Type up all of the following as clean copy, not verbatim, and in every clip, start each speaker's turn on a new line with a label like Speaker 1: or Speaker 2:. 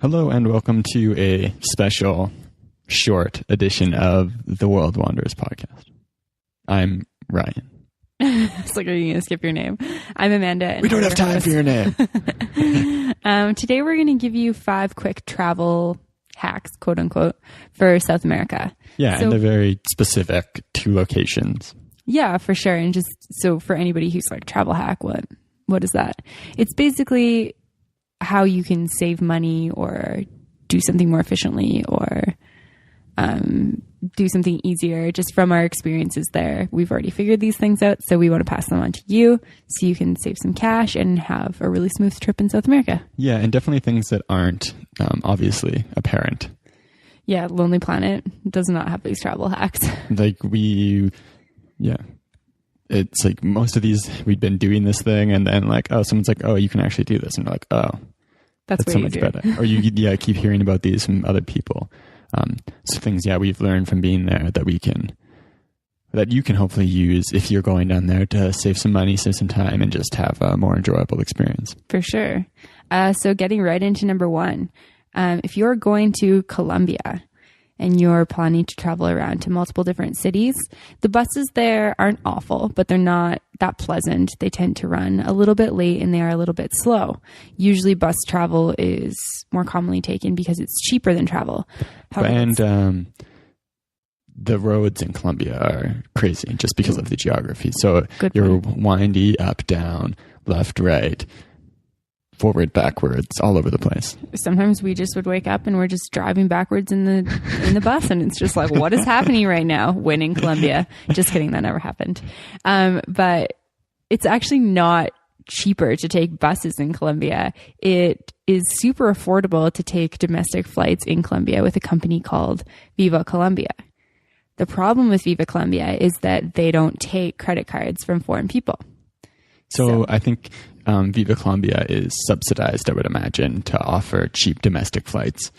Speaker 1: Hello and welcome to a special short edition of the World Wanderers podcast. I'm Ryan.
Speaker 2: It's like, are you going to skip your name? I'm Amanda. And
Speaker 1: we don't have time for your name.
Speaker 2: Today we're going to give you 5 quick travel hacks, quote unquote, for South America.
Speaker 1: Yeah, and they're very specific to locations.
Speaker 2: Yeah, for sure. And just so for anybody who's like travel hack, what is that? It's basically how you can save money or do something more efficiently or do something easier just from our experiences there. We've already figured these things out, so we want to pass them on to you so you can save some cash and have a really smooth trip in South America.
Speaker 1: Yeah, and definitely things that aren't obviously apparent.
Speaker 2: Yeah, Lonely Planet does not have these travel hacks.
Speaker 1: It's like most of these, we've been doing this thing and then like, oh, someone's like, oh, you can actually do this. And you're like, oh, that's so much better. Or you keep hearing about these from other people. So things, we've learned from being there that you can hopefully use if you're going down there to save some money, save some time, and just have a more enjoyable experience.
Speaker 2: For sure. So getting right into number 1, if you're going to Colombia and you're planning to travel around to multiple different cities, the buses there aren't awful, but they're not that pleasant. They tend to run a little bit late and they are a little bit slow. Usually bus travel is more commonly taken because it's cheaper than travel.
Speaker 1: The roads in Colombia are crazy just because of the geography. So you're windy, up, down, left, right, forward, backwards, all over the place.
Speaker 2: Sometimes we just would wake up and we're just driving backwards in the bus, and it's just like, what is happening right now? When in Colombia? Just kidding, that never happened. But it's actually not cheaper to take buses in Colombia. It is super affordable to take domestic flights in Colombia with a company called Viva Colombia. The problem with Viva Colombia is that they don't take credit cards from foreign people.
Speaker 1: So I think Viva Colombia is subsidized, I would imagine, to offer cheap domestic flights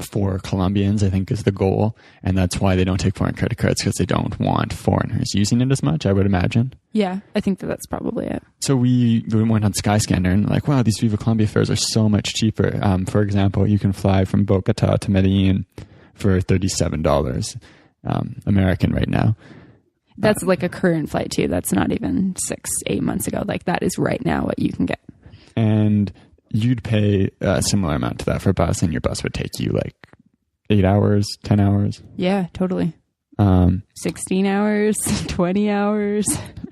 Speaker 1: for Colombians, I think is the goal. And that's why they don't take foreign credit cards, because they don't want foreigners using it as much, I would imagine.
Speaker 2: Yeah, I think that's probably it.
Speaker 1: So we went on Skyscanner and like, wow, these Viva Colombia fares are so much cheaper. For example, you can fly from Bogota to Medellin for $37 American right now.
Speaker 2: That's like a current flight too. That's not even 6-8 months ago. Like that is right now what you can get. And
Speaker 1: you'd pay a similar amount to that for a bus, and your bus would take you like 8 hours, 10 hours.
Speaker 2: Yeah, totally. 16 hours, 20 hours.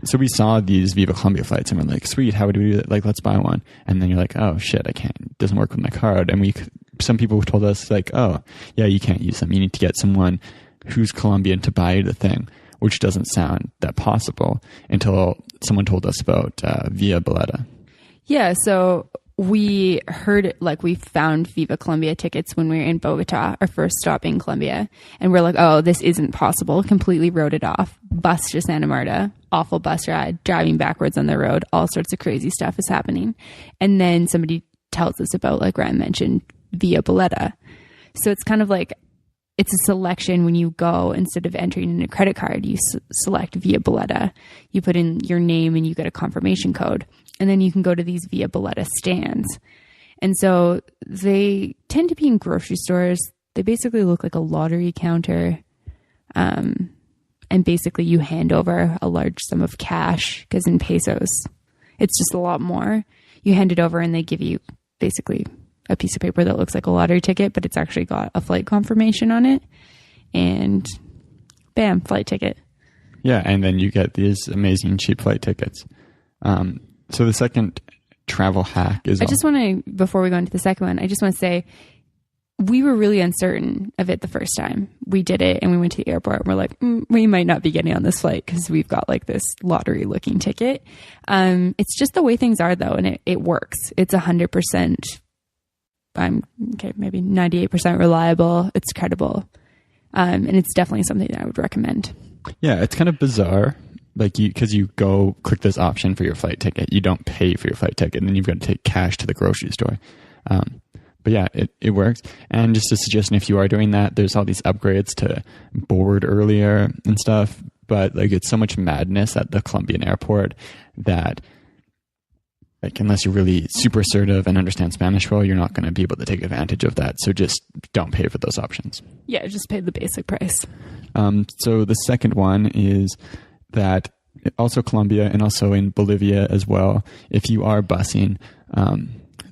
Speaker 1: So we saw these Viva Colombia flights and we're like, sweet, how would we do that? Like, let's buy one. And then you're like, oh shit, I can't, it doesn't work with my card. And some people told us like, oh yeah, you can't use them. You need to get someone who's Colombian to buy the thing, which doesn't sound that possible until someone told us about Via Boleta.
Speaker 2: Yeah, so we heard it, like we found Viva Colombia tickets when we were in Bogota, our first stop in Colombia. And we're like, oh, this isn't possible. Completely wrote it off. Bus to Santa Marta, awful bus ride, driving backwards on the road, all sorts of crazy stuff is happening. And then somebody tells us about, like Ryan mentioned, Via Boleta. So it's kind of like, it's a selection when you go, instead of entering in a credit card, you select Via Boleta. You put in your name and you get a confirmation code. And then you can go to these Via Boleta stands. And so they tend to be in grocery stores. They basically look like a lottery counter. And basically you hand over a large sum of cash, because in pesos, it's just a lot more. You hand it over and they give you basically a piece of paper that looks like a lottery ticket, but it's actually got a flight confirmation on it. And bam, flight ticket.
Speaker 1: Yeah, and then you get these amazing cheap flight tickets. So the second travel hack is...
Speaker 2: before we go into the second one, I just want to say, we were really uncertain of it the first time we did it, and we went to the airport and we're like, we might not be getting on this flight because we've got like this lottery looking ticket. It's just the way things are though, and it works. It's 100%, maybe 98% reliable. It's credible. And it's definitely something that I would recommend.
Speaker 1: Yeah, it's kind of bizarre. Like because you go click this option for your flight ticket, you don't pay for your flight ticket, and then you've got to take cash to the grocery store. But yeah, it works. And just a suggestion, if you are doing that, there's all these upgrades to board earlier and stuff. But like, it's so much madness at the Colombian airport that like unless you're really super assertive and understand Spanish well, you're not going to be able to take advantage of that. So just don't pay for those options.
Speaker 2: Yeah, just pay the basic price.
Speaker 1: So the second one is that also Colombia and also in Bolivia as well, if you are busing,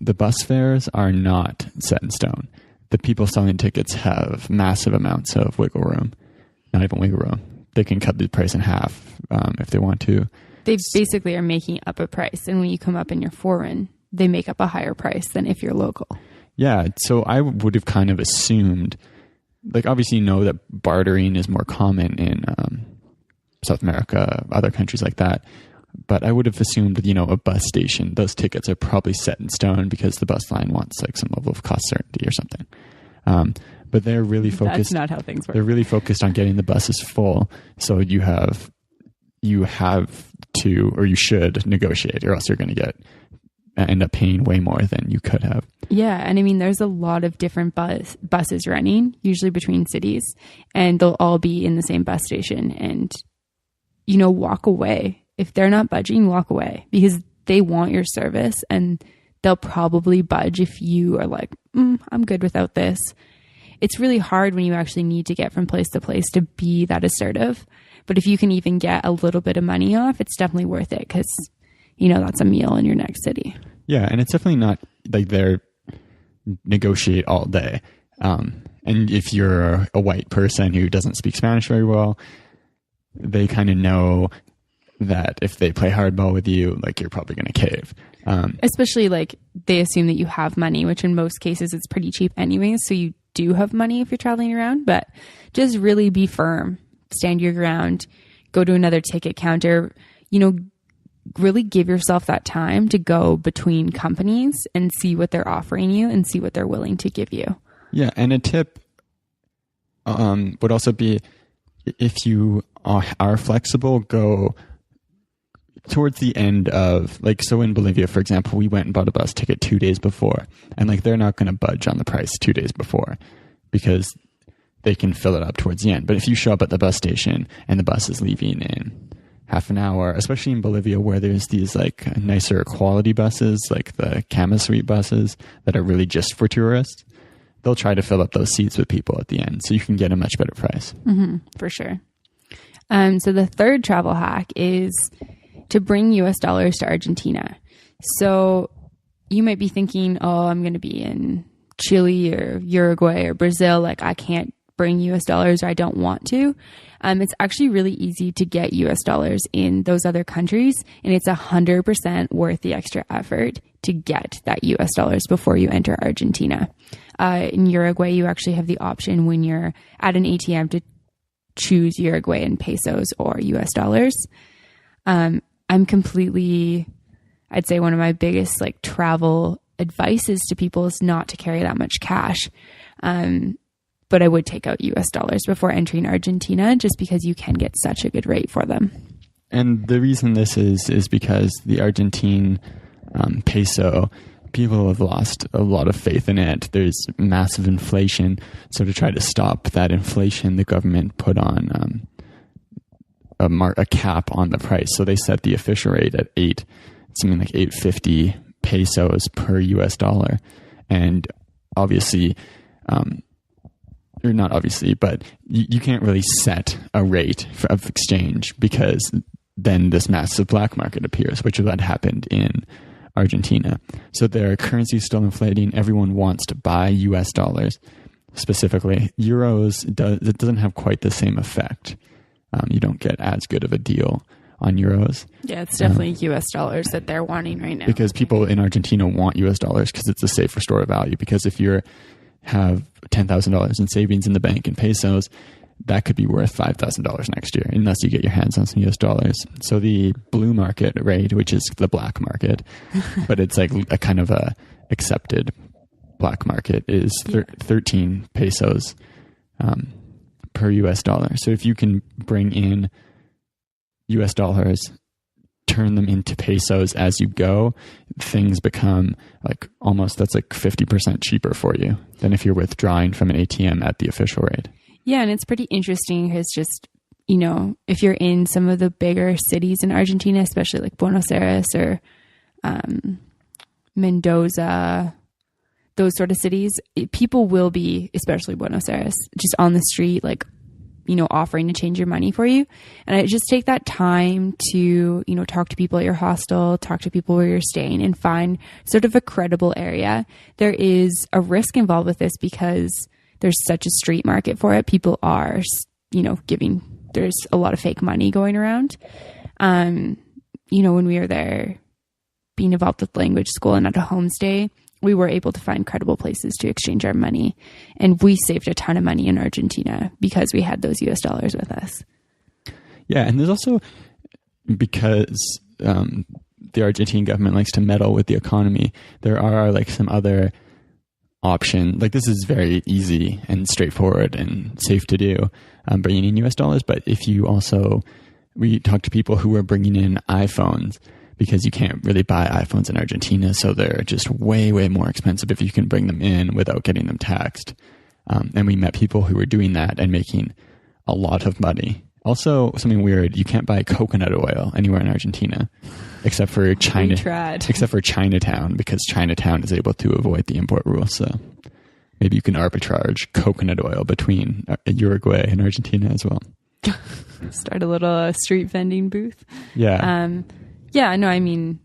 Speaker 1: the bus fares are not set in stone. The people selling tickets have massive amounts of wiggle room. Not even wiggle room. They can cut the price in half if they want to.
Speaker 2: They basically are making up a price. And when you come up and you're foreign, they make up a higher price than if you're local.
Speaker 1: Yeah. So I would have kind of assumed, like obviously you know that bartering is more common in South America, other countries like that. But I would have assumed, a bus station, those tickets are probably set in stone because the bus line wants like some level of cost certainty or something. But they're really focused.
Speaker 2: That's not how things work.
Speaker 1: They're really focused on getting the buses full. So you have to, or you should negotiate, or else you're going to end up paying way more than you could have.
Speaker 2: Yeah. And I mean, there's a lot of different buses running, usually between cities, and they'll all be in the same bus station. And, walk away. If they're not budging, walk away, because they want your service, and they'll probably budge if you are like, I'm good without this. It's really hard when you actually need to get from place to place to be that assertive. But if you can even get a little bit of money off, it's definitely worth it, because, that's a meal in your next city.
Speaker 1: Yeah. And it's definitely not like they're negotiate all day. And if you're a white person who doesn't speak Spanish very well, they kind of know that if they play hardball with you, like you're probably going to cave.
Speaker 2: Especially like they assume that you have money, which in most cases it's pretty cheap anyways. So you do have money if you're traveling around, but just really be firm, stand your ground, go to another ticket counter, really give yourself that time to go between companies and see what they're offering you and see what they're willing to give you.
Speaker 1: Yeah. And a tip would also be, if you are flexible, go towards the end of, like, so in Bolivia, for example, we went and bought a bus ticket 2 days before, and like they're not going to budge on the price 2 days before because they can fill it up towards the end. But if you show up at the bus station and the bus is leaving in half an hour, especially in Bolivia where there's these like nicer quality buses, like the Cama Suite buses that are really just for tourists, they'll try to fill up those seats with people at the end, so you can get a much better price.
Speaker 2: Mm-hmm, for sure. So the third travel hack is to bring US dollars to Argentina. So you might be thinking, I'm going to be in Chile or Uruguay or Brazil. Like I can't bring US dollars, or I don't want to. It's actually really easy to get US dollars in those other countries. And it's 100% worth the extra effort to get that US dollars before you enter Argentina. In Uruguay, you actually have the option when you're at an ATM to choose Uruguayan pesos or US dollars. I'd say one of my biggest like travel advices to people is not to carry that much cash. But I would take out US dollars before entering Argentina, just because you can get such a good rate for them.
Speaker 1: And the reason this is because the Argentine peso, people have lost a lot of faith in it. There's massive inflation. So to try to stop that inflation, the government put on a cap on the price. So they set the official rate at something like 850 pesos per US dollar. And obviously, or not obviously, but you can't really set a rate of exchange, because then this massive black market appears, which is what happened in Argentina. So their currency is still inflating. Everyone wants to buy US dollars. Specifically, euros, it doesn't have quite the same effect. You don't get as good of a deal on euros.
Speaker 2: Yeah, it's definitely US dollars that they're wanting right now.
Speaker 1: Because people in Argentina want US dollars because it's a safer store of value. Because if you have $10,000 in savings in the bank in pesos, that could be worth $5,000 next year, unless you get your hands on some US dollars. So the blue market rate, which is the black market, but it's like a kind of a accepted black market, is 13 pesos per US dollar. So if you can bring in US dollars, turn them into pesos as you go, things become like that's like 50% cheaper for you than if you're withdrawing from an ATM at the official rate.
Speaker 2: Yeah, and it's pretty interesting because just, if you're in some of the bigger cities in Argentina, especially like Buenos Aires or Mendoza, those sort of cities, people will be, especially Buenos Aires, just on the street, like, offering to change your money for you. And I just take that time to, talk to people at your hostel, talk to people where you're staying, and find sort of a credible area. There is a risk involved with this because there's such a street market for it. People are, there's a lot of fake money going around. When we were there being involved with language school and at a homestay, we were able to find credible places to exchange our money. And we saved a ton of money in Argentina because we had those US dollars with us.
Speaker 1: Yeah. And there's also, because the Argentine government likes to meddle with the economy, there are like some other option. Like, this is very easy and straightforward and safe to do, bringing in US dollars. But if you also, we talked to people who were bringing in iPhones, because you can't really buy iPhones in Argentina. So they're just way, way more expensive if you can bring them in without getting them taxed. And we met people who were doing that and making a lot of money. Also, something weird, you can't buy coconut oil anywhere in Argentina except for Chinatown, because Chinatown is able to avoid the import rules. So maybe you can arbitrage coconut oil between Uruguay and Argentina as well.
Speaker 2: Start a little street vending booth.
Speaker 1: Yeah.
Speaker 2: Yeah, no, I mean,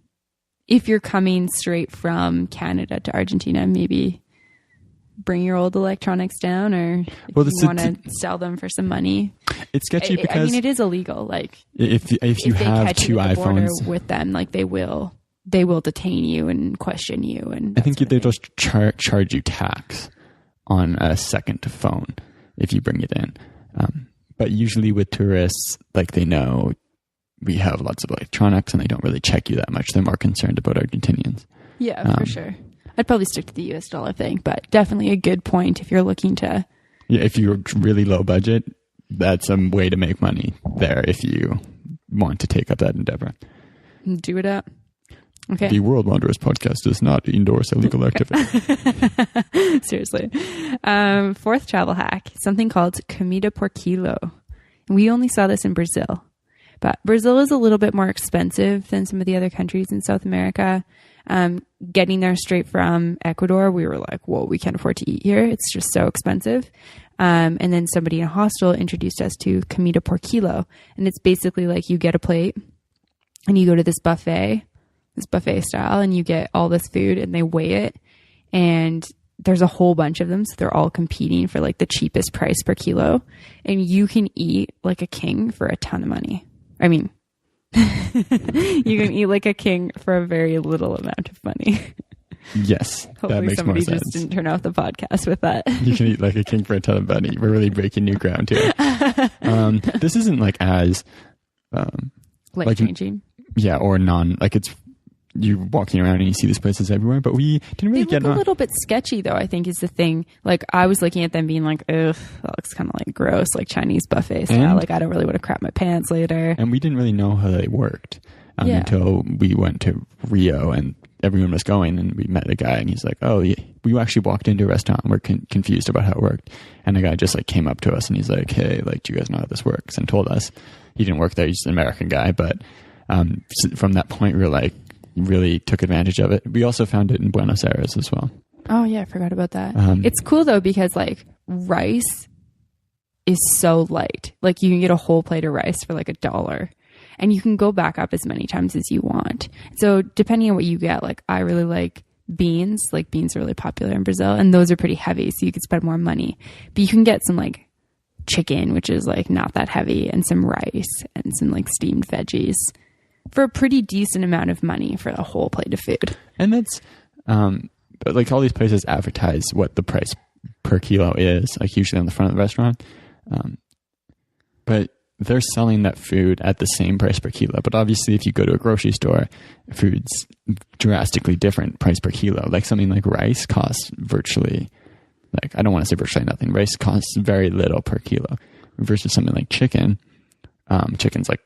Speaker 2: if you're coming straight from Canada to Argentina, maybe bring your old electronics down, or if you want to sell them for some money.
Speaker 1: It's sketchy because,
Speaker 2: I mean, it is illegal. Like,
Speaker 1: if you have two iPhones
Speaker 2: with them, like they will detain you and question you. And
Speaker 1: I think they just charge you tax on a second phone if you bring it in. But usually with tourists, like, they know we have lots of electronics and they don't really check you that much. They're more concerned about Argentinians.
Speaker 2: Yeah, for sure. I'd probably stick to the US dollar thing, but definitely a good point if you're looking to...
Speaker 1: Yeah, if you're really low budget, that's a way to make money there if you want to take up that endeavor.
Speaker 2: Do it up. Okay.
Speaker 1: The World Wanderers podcast does not endorse illegal activity.
Speaker 2: Seriously. Fourth travel hack, something called comida por kilo. We only saw this in Brazil. But Brazil is a little bit more expensive than some of the other countries in South America. Getting there straight from Ecuador, we were like, whoa, we can't afford to eat here. It's just so expensive. And then somebody in a hostel introduced us to comida por kilo. And it's basically like you get a plate and you go to this buffet style, and you get all this food and they weigh it. And there's a whole bunch of them. So they're all competing for like the cheapest price per kilo. And you can eat like a king for a ton of money. I mean, you can eat like a king for a very little amount of money.
Speaker 1: Yes, that makes more sense.
Speaker 2: Somebody just didn't turn off the podcast with that.
Speaker 1: You can eat like a king for a ton of money. We're really breaking new ground here. This isn't like as
Speaker 2: life-changing.
Speaker 1: Yeah, or like it's, you're walking around and you see these places everywhere, but we didn't really
Speaker 2: get a little bit sketchy, though, I think is the thing. Like, I was looking at them being like, ugh, that looks kind of like gross, like Chinese buffet style. Like, I don't really want to crap my pants later.
Speaker 1: And we didn't really know how they worked until we went to Rio and everyone was going, and we met a guy and he's like, oh, yeah. We actually walked into a restaurant and we're confused about how it worked. And the guy just like came up to us and he's like, hey, like, do you guys know how this works? And told us. He didn't work there. He's an American guy. But from that point, we were like, really took advantage of it. We also found it in Buenos Aires as well.
Speaker 2: Oh yeah, I forgot about that. It's cool though, because like rice is so light. Like, you can get a whole plate of rice for like $1 and you can go back up as many times as you want. So depending on what you get, like, I really like beans. Like, beans are really popular in Brazil and those are pretty heavy, so you could spend more money. But you can get some like chicken, which is like not that heavy, and some rice and some like steamed veggies for a pretty decent amount of money for a whole plate of food.
Speaker 1: And that's, like, all these places advertise what the price per kilo is, like usually on the front of the restaurant. But they're selling that food at the same price per kilo. But obviously, if you go to a grocery store, food's drastically different price per kilo. Like, something like rice costs virtually, like, I don't want to say virtually nothing. Rice costs very little per kilo versus something like chicken. Chicken's like,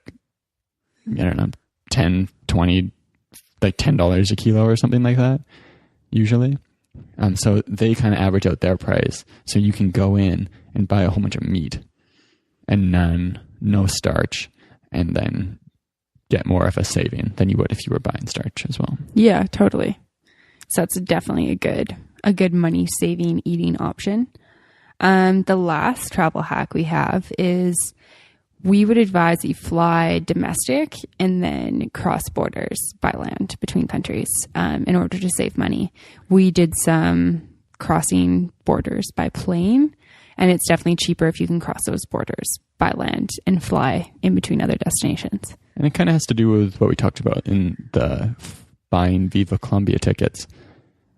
Speaker 1: I don't know, 10, 20, like $10 a kilo or something like that, usually. So they kind of average out their price. So you can go in and buy a whole bunch of meat and no starch, and then get more of a saving than you would if you were buying starch as well.
Speaker 2: Yeah, totally. So that's definitely a good money saving eating option. The last travel hack we have is we would advise that you fly domestic and then cross borders by land between countries in order to save money. We did some crossing borders by plane, and it's definitely cheaper if you can cross those borders by land and fly in between other destinations.
Speaker 1: And it kind of has to do with what we talked about in the buying Viva Colombia tickets.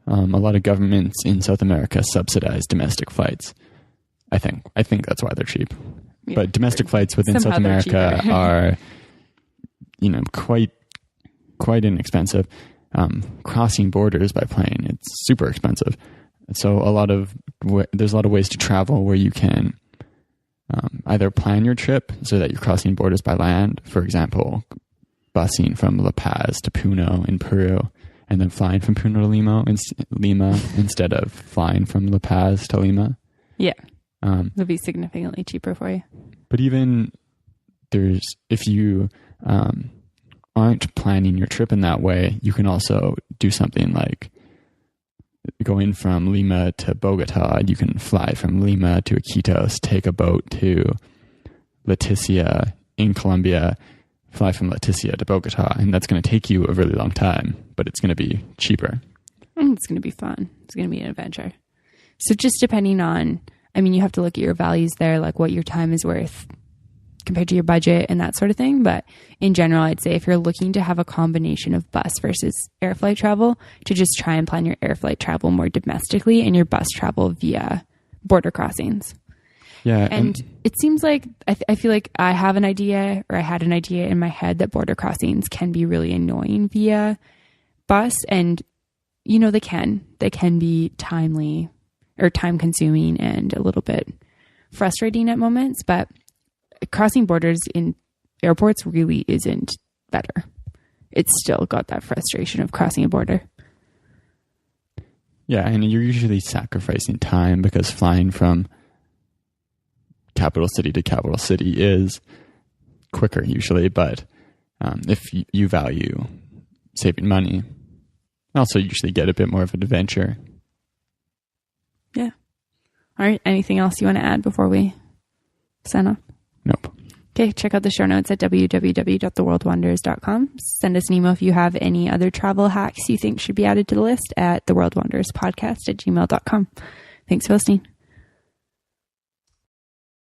Speaker 1: A lot of governments in South America subsidize domestic flights. I think that's why they're cheap. Yeah, but domestic flights within South America are, quite inexpensive. Crossing borders by plane, it's super expensive. So there's a lot of ways to travel where you can either plan your trip so that you're crossing borders by land. For example, busing from La Paz to Puno in Peru, and then flying from Puno to Lima instead of flying from La Paz to Lima.
Speaker 2: Yeah. It'll be significantly cheaper for you.
Speaker 1: But even if you aren't planning your trip in that way, you can also do something like going from Lima to Bogota. You can fly from Lima to Iquitos, take a boat to Leticia in Colombia, fly from Leticia to Bogota, and that's going to take you a really long time, but it's going to be cheaper.
Speaker 2: And it's going to be fun. It's going to be an adventure. So just depending on, you have to look at your values there, like what your time is worth compared to your budget and that sort of thing. But in general, I'd say if you're looking to have a combination of bus versus air flight travel, to just try and plan your air flight travel more domestically and your bus travel via border crossings.
Speaker 1: Yeah.
Speaker 2: And it seems like, I feel like I have an idea, or I had an idea in my head that border crossings can be really annoying via bus. And, they can be timely or time consuming and a little bit frustrating at moments, but crossing borders in airports really isn't better. It's still got that frustration of crossing a border.
Speaker 1: Yeah, and you're usually sacrificing time because flying from capital city to capital city is quicker usually, but if you value saving money, also usually get a bit more of an adventure.
Speaker 2: Yeah. All right. Anything else you want to add before we sign off?
Speaker 1: Nope.
Speaker 2: Okay. Check out the show notes at www.theworldwonders.com. Send us an email if you have any other travel hacks you think should be added to the list at theworldwonderspodcast@gmail.com. Thanks for listening.